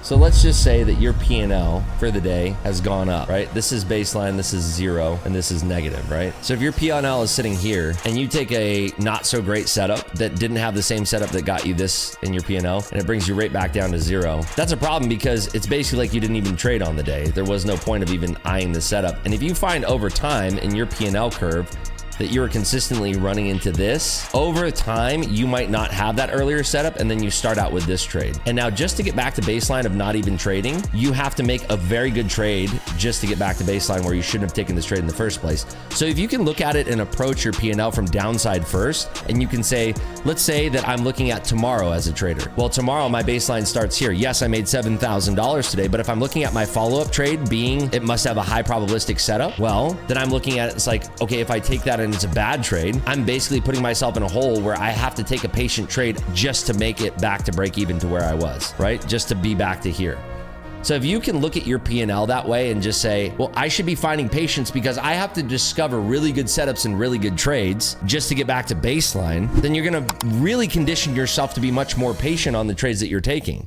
So let's just say that your P&L for the day has gone up, right? This is baseline, this is 0, and this is negative, right? So if your P&L is sitting here and you take a not so great setup that didn't have the same setup that got you this in your P&L and it brings you right back down to 0, that's a problem because it's basically like you didn't even trade on the day. There was no point of even eyeing the setup. And if you find over time in your P&L curve that you're consistently running into this, over time, you might not have that earlier setup, and then you start out with this trade. And now just to get back to baseline of not even trading, you have to make a very good trade just to get back to baseline where you shouldn't have taken this trade in the first place. So if you can look at it and approach your P&L from downside first, and you can say, let's say that I'm looking at tomorrow as a trader. Well, tomorrow my baseline starts here. Yes, I made $7,000 today, but if I'm looking at my follow-up trade being it must have a high probabilistic setup, well, then I'm looking at it, it's like, okay, if I take that and it's a bad trade, I'm basically putting myself in a hole where I have to take a patient trade just to make it back to break even to where I was, right? Just to be back to here. So if you can look at your P&L that way and just say, well, I should be finding patience because I have to discover really good setups and really good trades just to get back to baseline, then you're going to really condition yourself to be much more patient on the trades that you're taking.